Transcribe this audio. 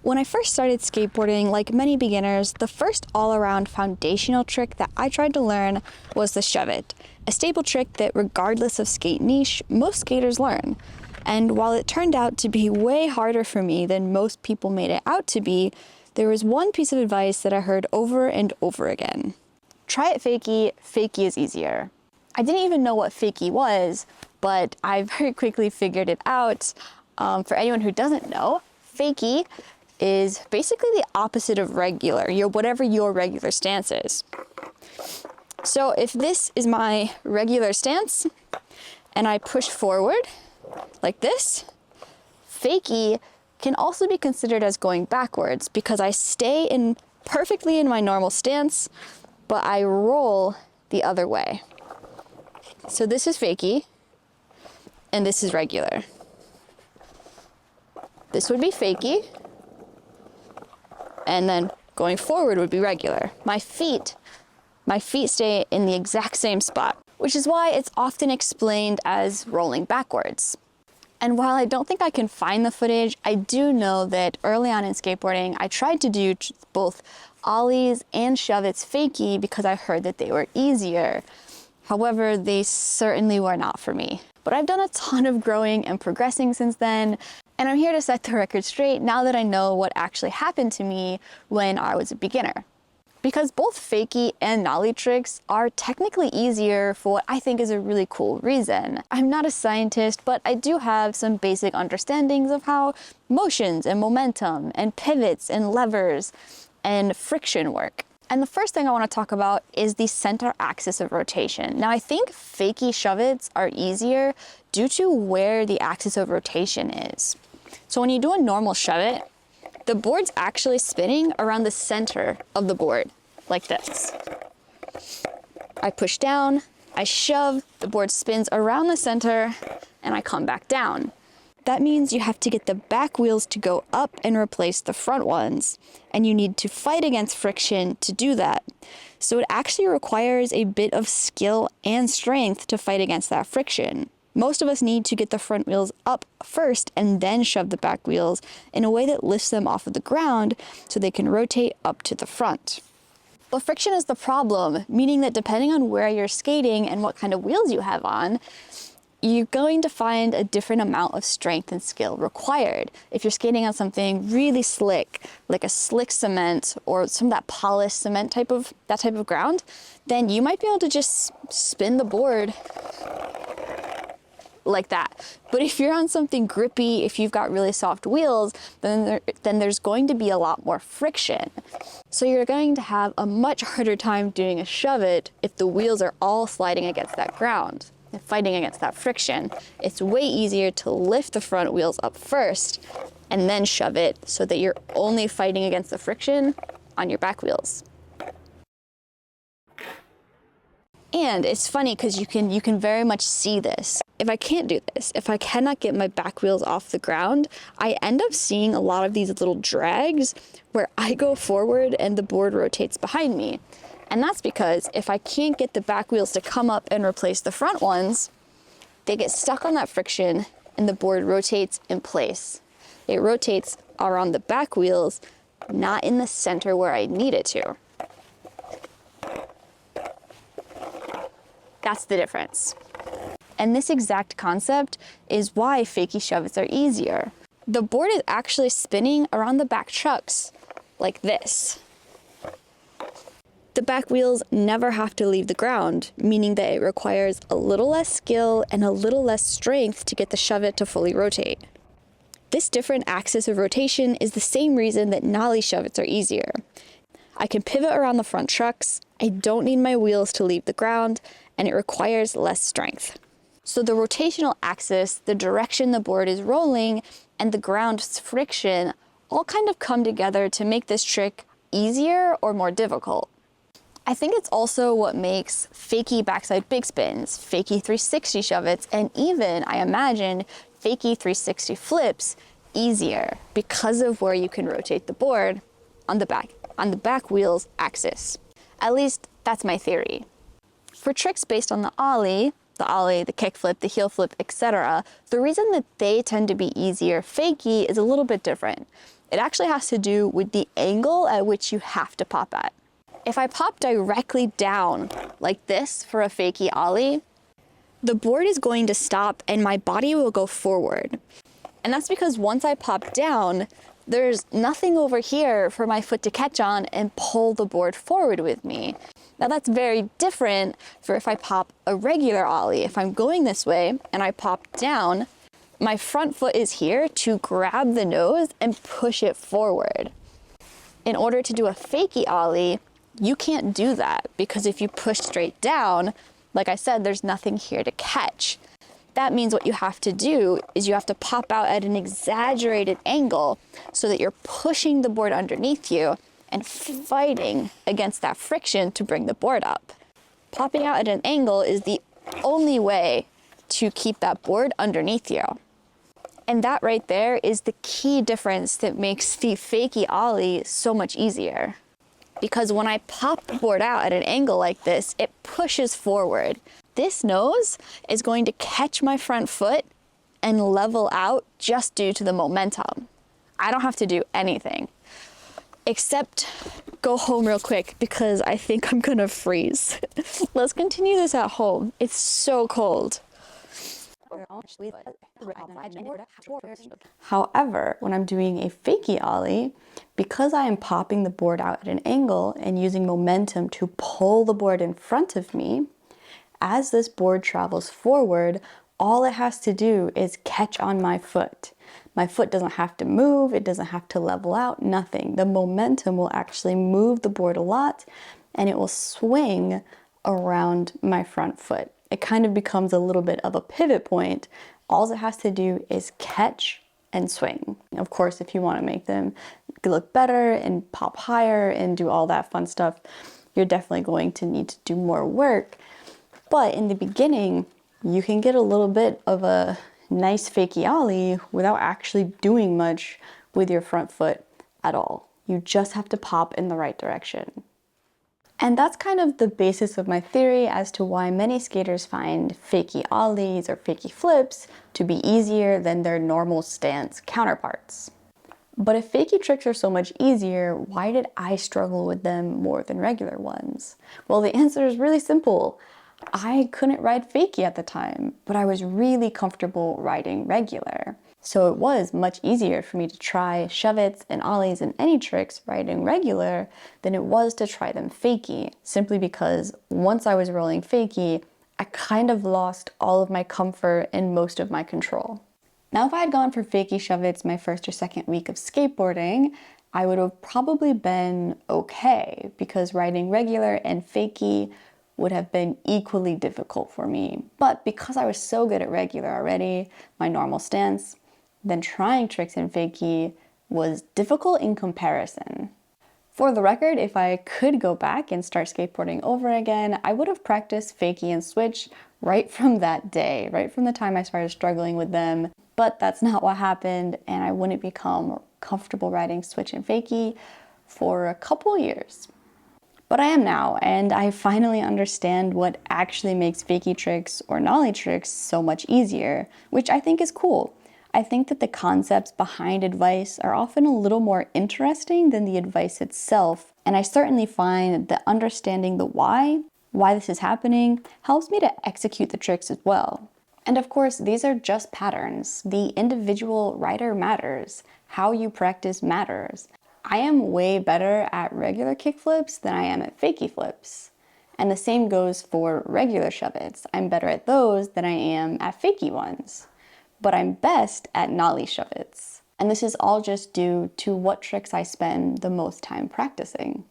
When I first started skateboarding, like many beginners, the first all-around foundational trick that I tried to learn was the shove it, a stable trick that regardless of skate niche, most skaters learn. And while it turned out to be way harder for me than most people made it out to be, there was one piece of advice that I heard over and over again. Try it fakie, fakie is easier. I didn't even know what fakie was, but I very quickly figured it out. For anyone who doesn't know, fakie is basically the opposite of regular, whatever your regular stance is. So if this is my regular stance and I push forward like this, fakie can also be considered as going backwards because I stay perfectly in my normal stance, but I roll the other way. So this is fakie and this is regular. This would be fakie, and then going forward would be regular. My feet stay in the exact same spot, which is why it's often explained as rolling backwards. And while I don't think I can find the footage, I do know that early on in skateboarding, I tried to do both ollies and shove-its fakie because I heard that they were easier. However, they certainly were not for me. But I've done a ton of growing and progressing since then, and I'm here to set the record straight now that I know what actually happened to me when I was a beginner. Because both fakie and nollie tricks are technically easier for what I think is a really cool reason. I'm not a scientist, but I do have some basic understandings of how motions and momentum and pivots and levers and friction work. And the first thing I want to talk about is the center axis of rotation. Now I think fakie shove-its are easier due to where the axis of rotation is. So when you do a normal shove-it, the board's actually spinning around the center of the board, like this. I push down, I shove, the board spins around the center, and I come back down. That means you have to get the back wheels to go up and replace the front ones, and you need to fight against friction to do that. So it actually requires a bit of skill and strength to fight against that friction. Most of us need to get the front wheels up first and then shove the back wheels in a way that lifts them off of the ground so they can rotate up to the front. But friction is the problem, meaning that depending on where you're skating and what kind of wheels you have on, you're going to find a different amount of strength and skill required. If you're skating on something really slick, like a slick cement or some of that polished cement type of ground, then you might be able to just spin the board like that. But if you're on something grippy, if you've got really soft wheels, then there's going to be a lot more friction. So you're going to have a much harder time doing a shove-it if the wheels are all sliding against that ground and fighting against that friction. It's way easier to lift the front wheels up first and then shove it so that you're only fighting against the friction on your back wheels. And it's funny because you can very much see this. If I can't do this, if I cannot get my back wheels off the ground, I end up seeing a lot of these little drags where I go forward and the board rotates behind me. And that's because if I can't get the back wheels to come up and replace the front ones, they get stuck on that friction and the board rotates in place. It rotates around the back wheels, not in the center where I need it to. That's the difference. And this exact concept is why fakie shove-its are easier. The board is actually spinning around the back chucks like this. The back wheels never have to leave the ground, meaning that it requires a little less skill and a little less strength to get the shove-it to fully rotate. This different axis of rotation is the same reason that nollie shove-its are easier. I can pivot around the front trucks, I don't need my wheels to leave the ground, and it requires less strength. So the rotational axis, the direction the board is rolling, and the ground's friction all kind of come together to make this trick easier or more difficult. I think it's also what makes fakie backside big spins, fakie 360 shove-its, and even, I imagine, fakie 360 flips easier because of where you can rotate the board on the back wheel's axis. At least that's my theory. For tricks based on the ollie, the kickflip, the heel flip, etc., the reason that they tend to be easier fakie is a little bit different. It actually has to do with the angle at which you have to pop at. If I pop directly down like this for a fakie ollie, the board is going to stop and my body will go forward. And that's because once I pop down, there's nothing over here for my foot to catch on and pull the board forward with me. Now that's very different for if I pop a regular ollie. If I'm going this way and I pop down, my front foot is here to grab the nose and push it forward. In order to do a fakie ollie, you can't do that because if you push straight down, like I said, there's nothing here to catch. That means what you have to do is you have to pop out at an exaggerated angle so that you're pushing the board underneath you and fighting against that friction to bring the board up. Popping out at an angle is the only way to keep that board underneath you. And that right there is the key difference that makes the fakie ollie so much easier. Because when I pop the board out at an angle like this, it pushes forward. This nose is going to catch my front foot and level out just due to the momentum. I don't have to do anything except go home real quick because I think I'm gonna freeze. Let's continue this at home. It's so cold. However, when I'm doing a fakie ollie, because I am popping the board out at an angle and using momentum to pull the board in front of me, as this board travels forward, all it has to do is catch on my foot. My foot doesn't have to move, it doesn't have to level out, nothing. The momentum will actually move the board a lot and it will swing around my front foot. It kind of becomes a little bit of a pivot point. All it has to do is catch and swing. Of course, if you want to make them look better and pop higher and do all that fun stuff, you're definitely going to need to do more work. But in the beginning, you can get a little bit of a nice fakie ollie without actually doing much with your front foot at all. You just have to pop in the right direction. And that's kind of the basis of my theory as to why many skaters find fakie ollies or fakie flips to be easier than their normal stance counterparts. But if fakie tricks are so much easier, why did I struggle with them more than regular ones? Well, the answer is really simple. I couldn't ride fakie at the time, but I was really comfortable riding regular. So it was much easier for me to try shove-its and ollies and any tricks riding regular than it was to try them fakie, simply because once I was rolling fakie, I kind of lost all of my comfort and most of my control. Now, if I had gone for fakie shove-its my first or second week of skateboarding, I would have probably been okay, because riding regular and fakie would have been equally difficult for me. But because I was so good at regular already, my normal stance, then trying tricks in fakie was difficult in comparison. For the record, if I could go back and start skateboarding over again, I would have practiced fakie and switch right from that day, right from the time I started struggling with them. But that's not what happened, and I wouldn't become comfortable riding switch and fakie for a couple years. But I am now, and I finally understand what actually makes fakie tricks or nollie tricks so much easier, which I think is cool. I think that the concepts behind advice are often a little more interesting than the advice itself, and I certainly find that understanding the why this is happening, helps me to execute the tricks as well. And of course, these are just patterns. The individual rider matters. How you practice matters. I am way better at regular kick flips than I am at fakie flips. And the same goes for regular shove-its. I'm better at those than I am at fakie ones. But I'm best at nollie shove-its. And this is all just due to what tricks I spend the most time practicing.